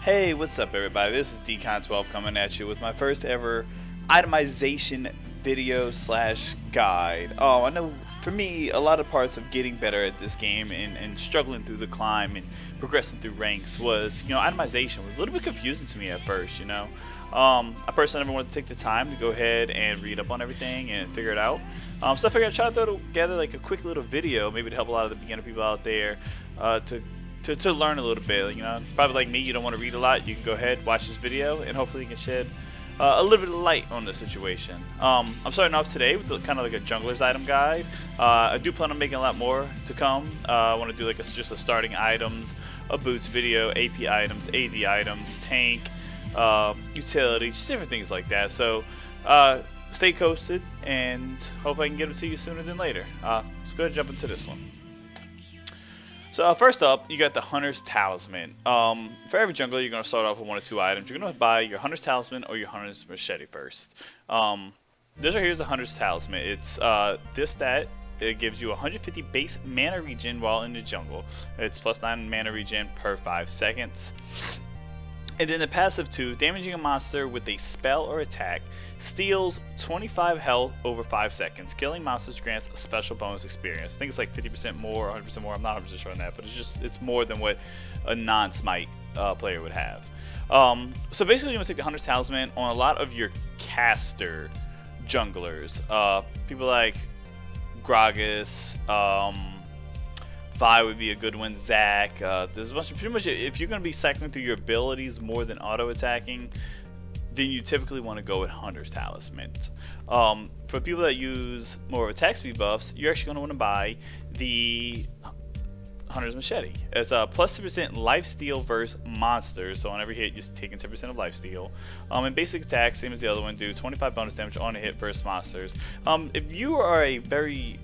Hey, what's up everybody? This is Decon12 coming at you with my first ever itemization video slash guide. I know for me, a lot of parts of getting better at this game and struggling through the climb and progressing through ranks was, itemization was a little bit confusing to me at first. I personally never wanted to take the time to go ahead and read up on everything and figure it out. So I figured I'd try to throw together like a quick little video, maybe to help a lot of the beginner people out there to learn a little bit. Probably like me, you don't want to read a lot. You can go ahead, watch this video, and hopefully you can shed a little bit of light on the situation. I'm starting off today with kind of like a jungler's item guide. I do plan on making a lot more to come. I want to do like just a starting items, a boots video, AP items, AD items, tank, utility, just different things like that. So stay posted, and hopefully I can get them to you sooner than later. Let's go ahead and jump into this one. So first up, you got the Hunter's Talisman. For every jungler, you're going to start off with one or two items. You're going to buy your Hunter's Talisman or your Hunter's Machete first. This right here is a Hunter's Talisman. It's this stat. It gives you 150 base mana regen while in the jungle. It's plus 9 mana regen per 5 seconds. And then the passive 2, damaging a monster with a spell or attack, steals 25 health over 5 seconds. Killing monsters grants a special bonus experience. I think it's like 50% more or 100% more. I'm not 100% sure on that, but it's more than what a non-smite player would have. So basically, you want to take the Hunter's Talisman on a lot of your caster junglers. People like Gragas, Vi would be a good one. Zac. There's a bunch of pretty much. If you're going to be cycling through your abilities more than auto attacking, then you typically want to go with Hunter's Talisman. For people that use more attack speed buffs, you're actually going to want to buy the Hunter's Machete. It's a plus 10% lifesteal versus monsters. So on every hit, you're taking 10% of lifesteal. And basic attack, same as the other one, do 25 bonus damage on a hit versus monsters. If you are a very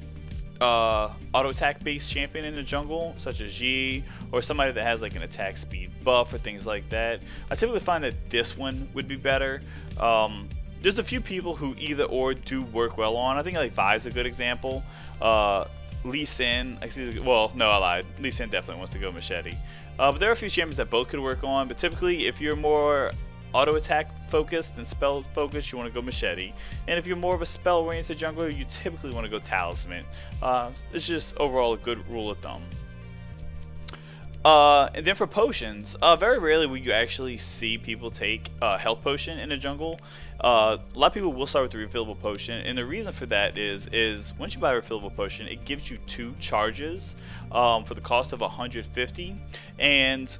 auto attack based champion in the jungle, such as Yi, or somebody that has like an attack speed buff or things like that, I typically find that this one would be better. There's a few people who either or do work well on. I think like Vi is a good example. Lee Sin, well, no, I lied. Lee Sin definitely wants to go Machete. But there are a few champions that both could work on. But typically, if you're more auto attack focused and spell focused, you want to go Machete. And if you're more of a spell oriented jungler, you typically want to go Talisman. It's just overall a good rule of thumb. And then for potions, very rarely will you actually see people take a health potion in the jungle. A lot of people will start with the refillable potion, and the reason for that is once you buy a refillable potion, it gives you 2 charges for the cost of 150. And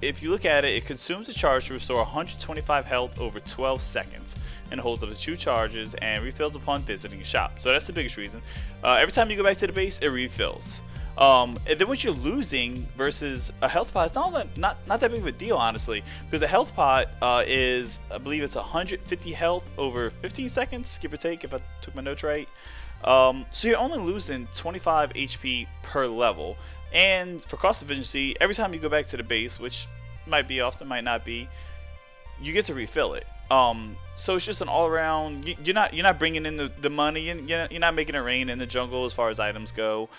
if you look at it, it consumes a charge to restore 125 health over 12 seconds and holds up to 2 charges and refills upon visiting a shop. So that's the biggest reason. Every time you go back to the base, it refills. And then what you're losing versus a health pot, it's not that big of a deal, honestly, because a health pot is, I believe it's 150 health over 15 seconds, give or take, if I took my notes right. So you're only losing 25 HP per level. And for cost efficiency, every time you go back to the base, which might be often, might not be, you get to refill it. So it's just an all-around. You're not bringing in the money. You're not making it rain in the jungle as far as items go.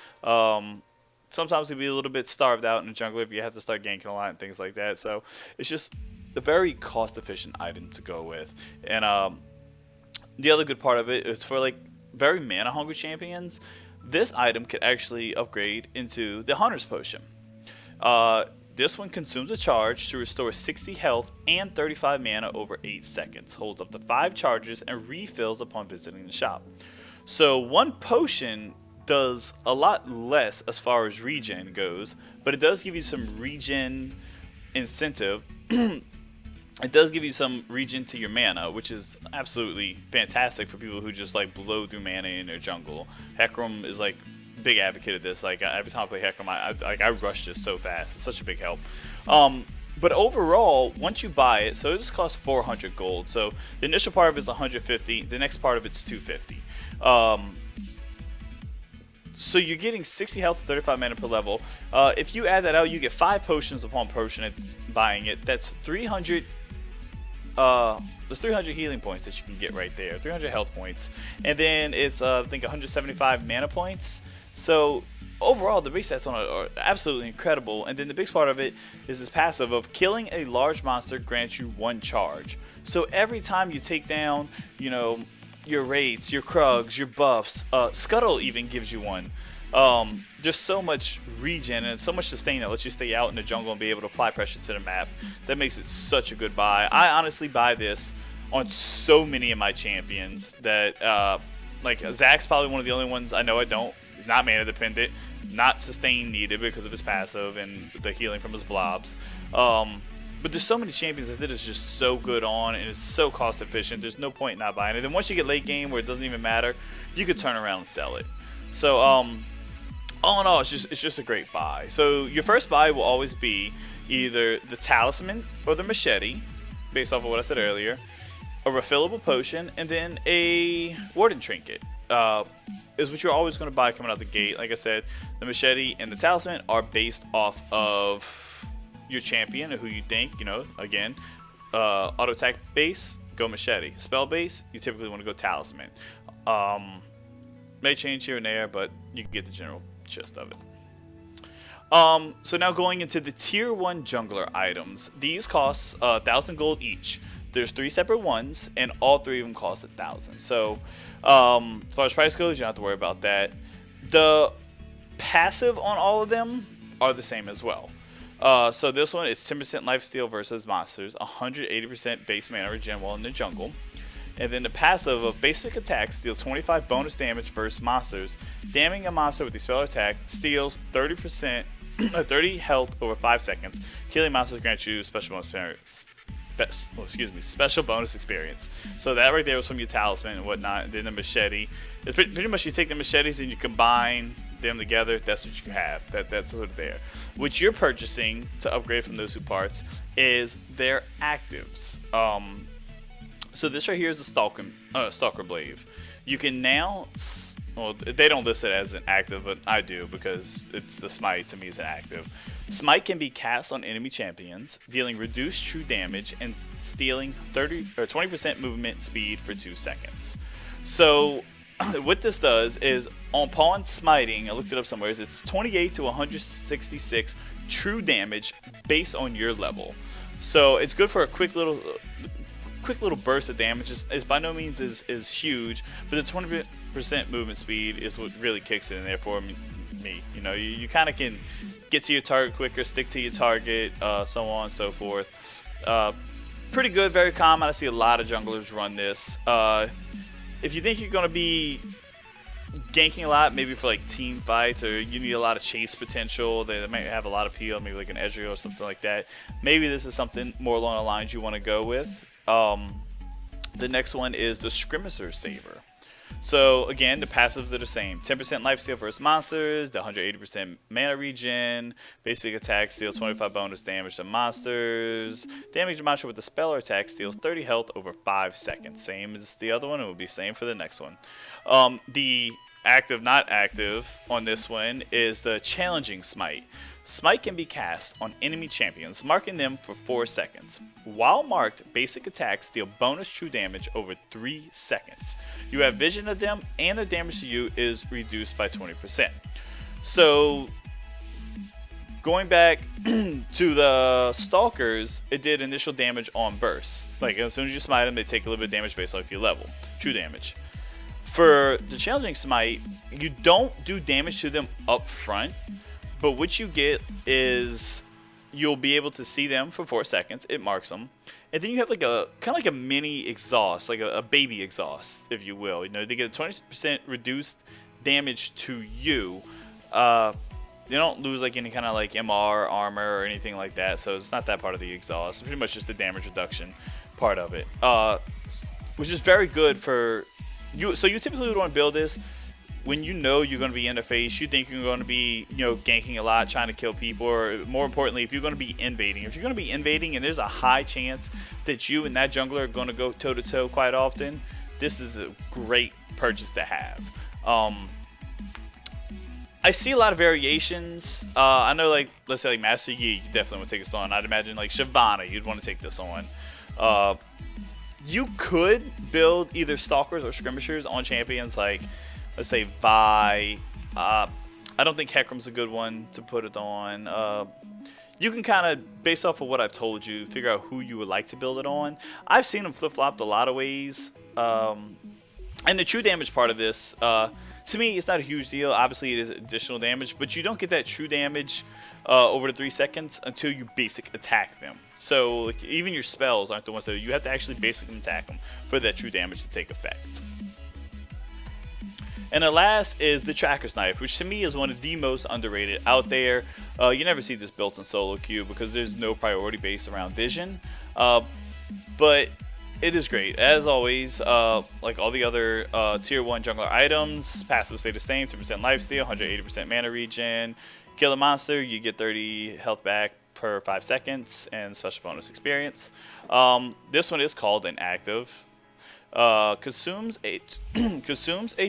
Sometimes you'll be a little bit starved out in the jungle if you have to start ganking a lot and things like that. So it's just a very cost-efficient item to go with. And the other good part of it is for like very mana-hungry champions. This item could actually upgrade into the Hunter's Potion. This one consumes a charge to restore 60 health and 35 mana over 8 seconds. Holds up to 5 charges and refills upon visiting the shop. So one potion does a lot less as far as regen goes, but it does give you some regen incentive. It does give you some regen to your mana, which is absolutely fantastic for people who just like blow through mana in their jungle. Hecarim is like big advocate of this. Like every time I play Hecarim, I rush this so fast. It's such a big help. But overall, once you buy it, so this costs 400 gold. So the initial part of it is 150. The next part of it's 250. So you're getting 60 health and 35 mana per level. If you add that out, you get 5 potions upon buying it. That's 300. There's 300 healing points that you can get right there, 300 health points, and then it's I think 175 mana points. So overall, the base stats on it are absolutely incredible. And then the biggest part of it is this passive of killing a large monster grants you 1 charge. So every time you take down, you know, your raids, your Krugs, your buffs, Scuttle even gives you 1. There's so much regen and so much sustain that lets you stay out in the jungle and be able to apply pressure to the map. That makes it such a good buy. I honestly buy this on so many of my champions that, like, Zack's probably one of the only ones I know I don't. He's not mana dependent, not sustain needed because of his passive and the healing from his blobs. But there's so many champions that is just so good on, and it's so cost efficient. There's no point in not buying it. And once you get late game where it doesn't even matter, you could turn around and sell it. So all in all, it's just a great buy. So your first buy will always be either the Talisman or the Machete, based off of what I said earlier, a refillable potion, and then a Warden Trinket. Is what you're always going to buy coming out the gate. Like I said, the Machete and the Talisman are based off of your champion or who you think, you know, again, auto attack base, go Machete. Spell base, you typically want to go Talisman. May change here and there, but you can get the general gist of it. So now going into the tier 1 jungler items. These cost 1,000 gold each. There's 3 separate ones, and all 3 of them cost 1,000. So as far as price goes, you don't have to worry about that. The passive on all of them are the same as well. So this one is 10% lifesteal versus monsters, 180% base mana regen while in the jungle. And then the passive of basic attacks deals 25 bonus damage versus monsters. Damaging a monster with the spell attack steals 30% 30 health over 5 seconds. Killing monsters grants you special bonus experience. Special bonus experience. So that right there was from your Talisman and whatnot. And then the Machete. It's pretty much you take the machetes and you combine them together. That's what you have. That's sort of there. What you're purchasing to upgrade from those 2 parts is their actives. So this right here is the Stalker Blade. You can now, well, they don't list it as an active, but I do because it's the Smite. To me, is an active. Smite can be cast on enemy champions, dealing reduced true damage and stealing 30 or 20% movement speed for 2 seconds. So what this does is upon smiting, I looked it up somewhere, it's 28 to 166 true damage based on your level. So it's good for a quick little burst of damage. Is by no means is huge, but the 20% movement speed is what really kicks it in there for me. You know, you kind of can get to your target quicker, stick to your target, so on and so forth. Pretty good, very common. I see a lot of junglers run this. If you think you're going to be ganking a lot, maybe for like team fights, or you need a lot of chase potential, they might have a lot of PO, maybe like an Ezreal or something like that. Maybe this is something more along the lines you want to go with. The next one is the Skirmisher Saver. So again, the passives are the same. 10% lifesteal versus monsters, the 180% mana regen, basic attack steals 25 bonus damage to monsters, damage a monster with the spell or attack steals 30 health over 5 seconds. Same as the other one, it will be same for the next one. The active, not active on this one is the Challenging Smite. Smite can be cast on enemy champions, marking them for 4 seconds. While marked, basic attacks deal bonus true damage over 3 seconds. You have vision of them, and the damage to you is reduced by 20%. So, going back to the Stalkers, it did initial damage on bursts. Like, as soon as you smite them, they take a little bit of damage based off your level. True damage. For the Challenging Smite, you don't do damage to them up front. But what you get is you'll be able to see them for 4 seconds. It marks them, and then you have like a kind of like a mini exhaust, like a baby exhaust, if you will. You know, they get a 20% reduced damage to you. They don't lose like any kind of like MR armor or anything like that, so it's not that part of the exhaust. It's pretty much just the damage reduction part of it, which is very good for you. So you typically would want to build this when you know you're going to be interface, you think you're going to be, you know, ganking a lot, trying to kill people, or more importantly, if you're going to be invading. If you're going to be invading and there's a high chance that you and that jungler are going to go toe-to-toe quite often, this is a great purchase to have. I see a lot of variations. I know, like, let's say, like, Master Yi, you definitely want to take this on. I'd imagine, like, Shyvana, you'd want to take this on. You could build either Stalkers or Skirmishers on champions, like, let's say Vi. I don't think Hecarim's a good one to put it on. You can kind of, based off of what I've told you, figure out who you would like to build it on. I've seen them flip-flopped a lot of ways. And the true damage part of this, to me, it's not a huge deal. Obviously, it is additional damage, but you don't get that true damage over the 3 seconds until you basic attack them. So like, even your spells aren't the ones that you have to actually basic attack them for that true damage to take effect. And the last is the Tracker's Knife, which to me is one of the most underrated out there. You never see this built in solo queue because there's no priority base around vision. But it is great. As always, like all the other tier 1 jungler items, passive stay the same, 2% lifesteal, 180% mana regen. Kill a monster, you get 30 health back per 5 seconds, and special bonus experience. This one is called an active. Consumes a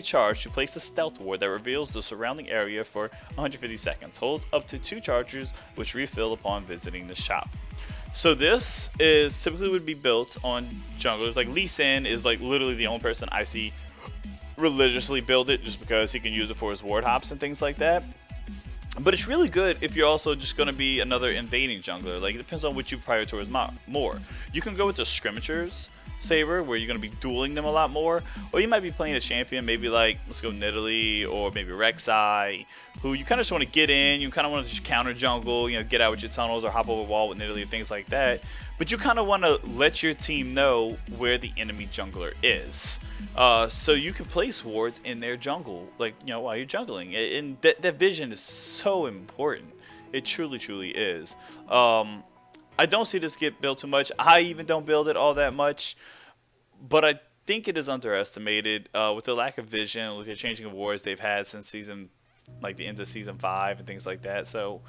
charge to place a stealth ward that reveals the surrounding area for 150 seconds. Holds up to 2 charges, which refill upon visiting the shop. So this is typically would be built on junglers. Like Lee Sin is like literally the only person I see religiously build it, just because he can use it for his ward hops and things like that. But it's really good if you're also just going to be another invading jungler. Like, it depends on what you prioritize more. You can go with the Scrimmagers Saber, where you're going to be dueling them a lot more, or you might be playing a champion, maybe like, let's go Nidalee, or maybe Rek'Sai, who you kind of just want to get in, you kind of want to just counter jungle, you know, get out with your tunnels, or hop over a wall with Nidalee, or things like that, but you kind of want to let your team know where the enemy jungler is, so you can place wards in their jungle, like, you know, while you're jungling, and that vision is so important. It truly, truly is. I don't see this get built too much. I even don't build it all that much, but I think it is underestimated with the lack of vision, with the changing of wards they've had since season, like the end of season 5 and things like that. So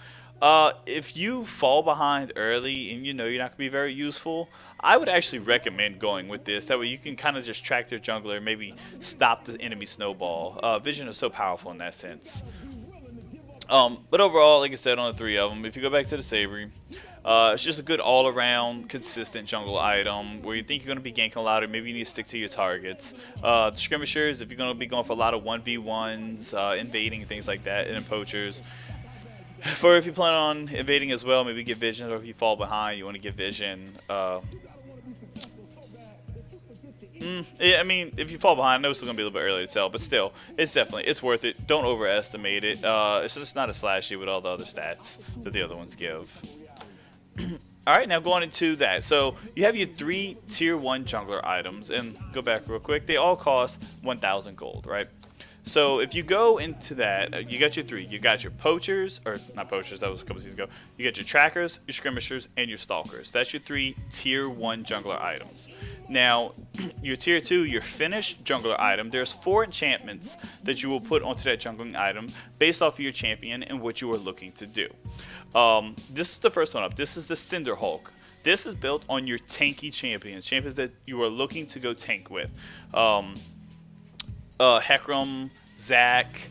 if you fall behind early and you know you're not going to be very useful, I would actually recommend going with this. That way you can kind of just track their jungler and maybe stop the enemy snowball. Vision is so powerful in that sense. But overall, like I said, on the 3 of them, if you go back to the Saber, it's just a good all-around, consistent jungle item where you think you're going to be ganking a lot, or maybe you need to stick to your targets. The Skirmishers, if you're going to be going for a lot of 1v1s, invading, things like that, and then Poachers. For if you plan on invading as well, maybe get vision, or if you fall behind, you want to get vision. Yeah, I mean, if you fall behind, I know it's still going to be a little bit early to tell, but still, it's worth it. Don't overestimate it. It's just not as flashy with all the other stats that the other ones give. Alright, now going into that. So, you have your 3 tier 1 jungler items, and go back real quick. They all cost 1,000 gold, right? So, if you go into that, you got your 3. You got your Poachers, or not Poachers, that was a couple seasons ago. You got your Trackers, your Skirmishers, and your Stalkers. That's your 3 tier 1 jungler items. Now, your tier 2, your finished jungler item, there's 4 enchantments that you will put onto that jungling item based off of your champion and what you are looking to do. This is the first one up. This is the Cinderhulk. This is built on your tanky champions that you are looking to go tank with. Hecarim, Zac,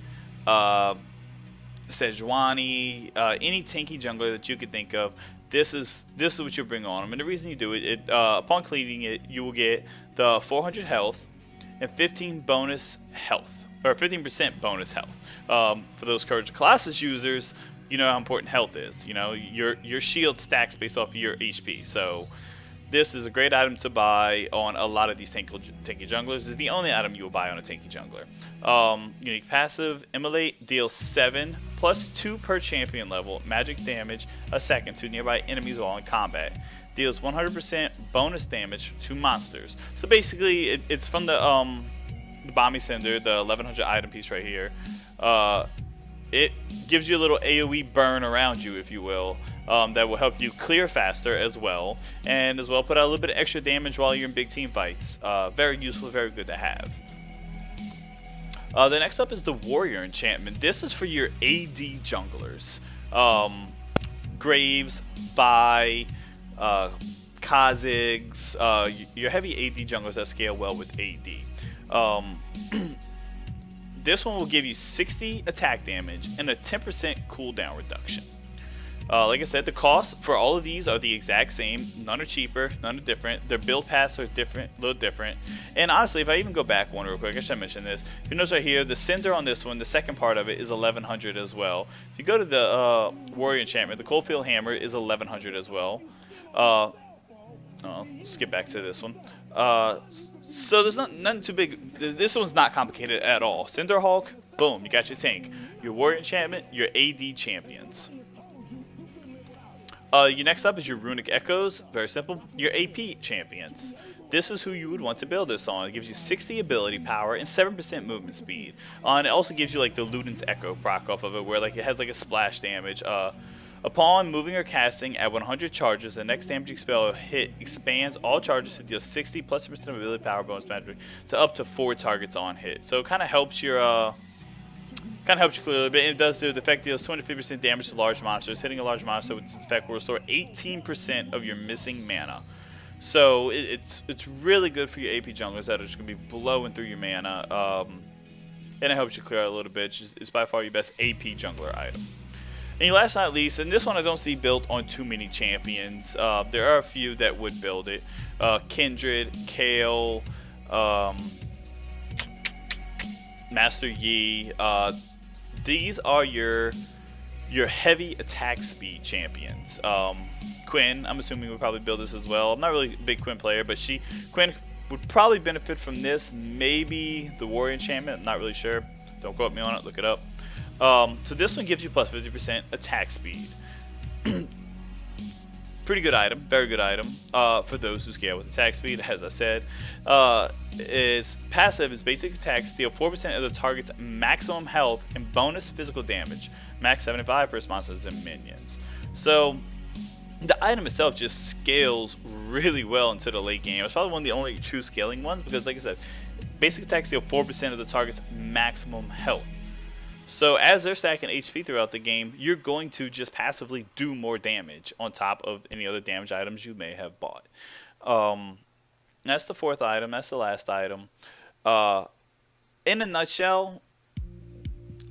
Sejuani, any tanky jungler that you could think of. This is what you bring on them, and the reason you do it, upon cleaning it, you will get the 400 health and 15 bonus health, or 15% bonus health. For those Courage of Colossus users, you know how important health is. You know, your shield stacks based off of your HP, so this is a great item to buy on a lot of these tanky junglers. It's the only item you will buy on a tanky jungler. Unique passive, Immolate, deals 7 plus 2 per champion level magic damage a second to nearby enemies while in combat. Deals 100% bonus damage to monsters. So basically, it's from the Bomby Cinder, the 1100 item piece right here. It gives you a little AoE burn around you, if you will, that will help you clear faster as well, and as well put out a little bit of extra damage while you're in big team fights. Very useful, very good to have. The next up is the Warrior Enchantment. This is for your AD junglers. Graves, Vi, Khazigs, your heavy AD junglers that scale well with AD. This one will give you 60 attack damage and a 10% cooldown reduction. Like I said, the costs for all of these are the exact same. None are cheaper, none are different. Their build paths are different, a little different. And honestly, if I even go back one real quick, I should mention this. If you notice right here, the Cinder on this one, the second part of it is 1100 as well. If you go to the Warrior Enchantment, the Coldfield Hammer is 1100 as well. I'll skip back to this one. So there's nothing too big. This one's not complicated at all. Cinderhulk, boom, you got your tank. Your Warrior Enchantment, your AD champions. Your next up is your Runic Echoes. Very simple. Your AP champions. This is who you would want to build this on. It gives you 60 ability power and 7% movement speed. And it also gives you like the Luden's Echo proc off of it, where like it has like a splash damage. Upon moving or casting at 100 charges, the next damaging spell hit expands all charges to deal 60 plus % of ability power bonus magic to up to 4 targets on hit. So it kind of helps your clear a little bit. And it does do the effect deals 250% damage to large monsters. Hitting a large monster with this effect will restore 18% of your missing mana. So it's really good for your AP junglers that are just gonna be blowing through your mana. And it helps you clear out a little bit. It's by far your best AP jungler item. And last but not least, and this one I don't see built on too many champions. There are a few that would build it. Kindred, Kale, Master Yi. These are your heavy attack speed champions. Quinn, I'm assuming would probably build this as well. I'm not really a big Quinn player, but Quinn would probably benefit from this. Maybe the Warrior Enchantment. I'm not really sure. Don't quote me on it. Look it up. So this one gives you plus 50% attack speed. Pretty good item, very good item. For those who scale with attack speed, as I said, is passive is basic attacks deal 4% of the target's maximum health and bonus physical damage, max 75 for monsters and minions. So the item itself just scales really well into the late game. It's probably one of the only true scaling ones because, like I said, basic attacks deal 4% of the target's maximum health. So as they're stacking HP throughout the game, you're going to just passively do more damage on top of any other damage items you may have bought. That's the fourth item. That's the last item. In a nutshell,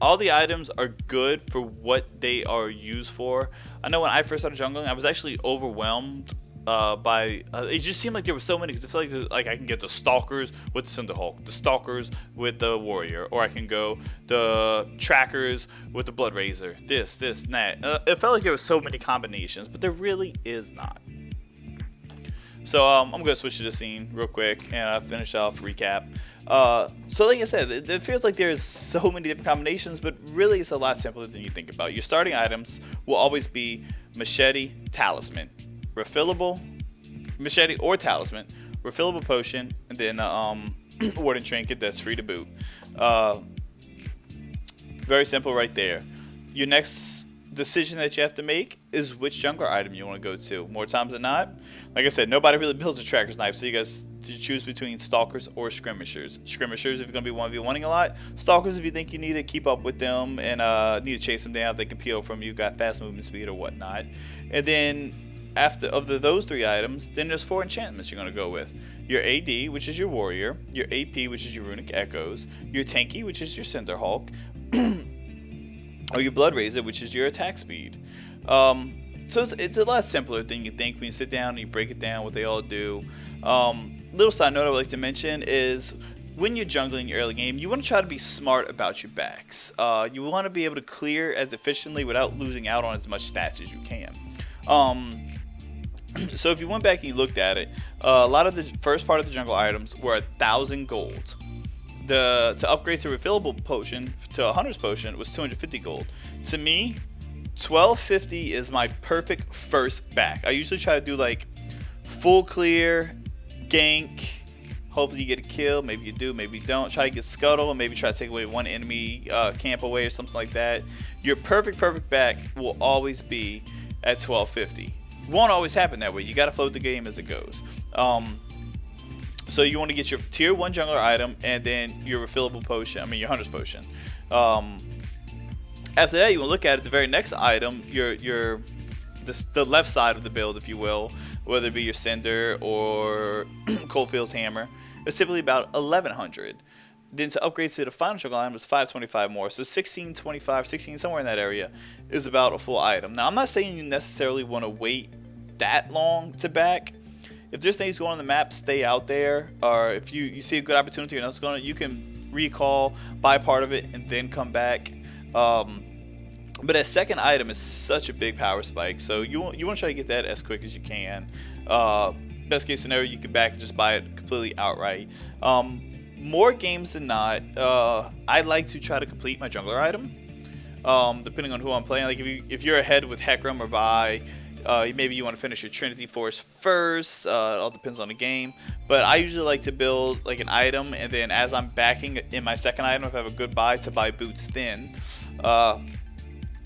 all the items are good for what they are used for. I know when I first started jungling, I was actually overwhelmed by it just seemed like there were so many, because I feel like I can get the Stalkers with the Cinderhulk, the Stalkers with the Warrior, or I can go the Trackers with the Blood Razor, this and that. It felt like there were so many combinations, but there really is not. So I'm gonna switch to the scene real quick and finish off recap. So like I said, it feels like there's so many different combinations, but really it's a lot simpler than you think about. Your starting items will always be Machete, Talisman, refillable Machete or Talisman, refillable potion, and then Warden Trinket that's free to boot. Very simple right there. Your next decision that you have to make is which jungler item you want to go to. More times than not, like I said, nobody really builds a Tracker's Knife, so you guys to choose between Stalkers or Skirmishers. Skirmishers if you're going to be 1v1ing a lot. Stalkers if you think you need to keep up with them and need to chase them down, they can peel from you, got fast movement speed or whatnot. And then after those three items, then there's 4 enchantments you're going to go with. Your AD, which is your Warrior, your AP, which is your Runic Echoes, your Tanky, which is your Cinderhulk, or your Blood Razor, which is your attack speed. So it's a lot simpler than you think when you sit down and you break it down what they all do. Little side note I would like to mention is when you're jungling your early game, you want to try to be smart about your backs. You want to be able to clear as efficiently without losing out on as much stats as you can. So if you went back and you looked at it, a lot of the first part of the jungle items were 1,000 gold. To upgrade to refillable potion to a hunter's potion was 250 gold. To me, 1250 is my perfect first back. I usually try to do like full clear, gank, hopefully you get a kill, maybe you do, maybe you don't. Try to get scuttle and maybe try to take away one enemy camp away or something like that. Your perfect back will always be at 1250. Won't always happen that way. You got to float the game as it goes. So you want to get your tier 1 jungler item and then your refillable potion, your hunter's potion. After that, you want to look at the very next item, the left side of the build, if you will, whether it be your Cinder or Coldfield's Hammer. It's typically about 1100. Then to upgrade to the final jungle item is 525 more. So 1625, 16, somewhere in that area is about a full item. Now I'm not saying you necessarily want to wait that long to back. If there's things going on the map, stay out there. Or if you see a good opportunity or nothing's going on, you can recall, buy part of it, and then come back. But that second item is such a big power spike, so you want to try to get that as quick as you can. Best case scenario, you can back and just buy it completely outright. More games than not, I like to try to complete my jungler item, depending on who I'm playing. Like if you're ahead with Hecarim or Vi, maybe you want to finish your Trinity Force first. It all depends on the game. But I usually like to build like an item, and then as I'm backing in my second item, if I have a good buy, to buy boots then.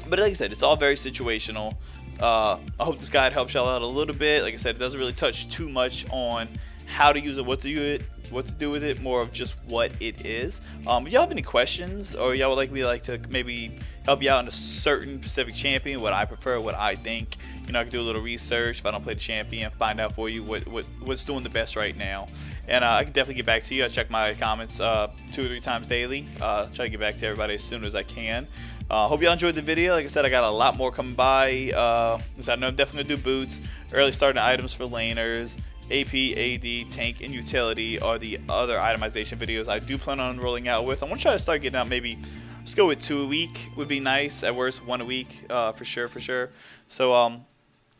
But like I said, it's all very situational. I hope this guide helps y'all out a little bit. Like I said, it doesn't really touch too much on how to use it, what to do with it, more of just what it is. If y'all have any questions, or y'all would like me to maybe help you out in a certain specific champion, what I prefer, what I think, I can do a little research. If I don't play the champion, find out for you what's doing the best right now. And I can definitely get back to you. I check my comments 2 or 3 times daily. Try to get back to everybody as soon as I can. Hope y'all enjoyed the video. Like I said, I got a lot more coming by. I know I'm definitely going to do boots, early starting items for laners, AP, AD, tank, and utility are the other itemization videos I do plan on rolling out with. I want to try to start getting out maybe, let's go with 2 a week would be nice. At worst, 1 a week for sure. So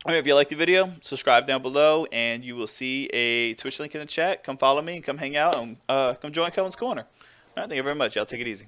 if you like the video, subscribe down below, and you will see a Twitch link in the chat. Come follow me and come hang out, and come join Kelvin's Corner. All right, thank you very much. Y'all take it easy.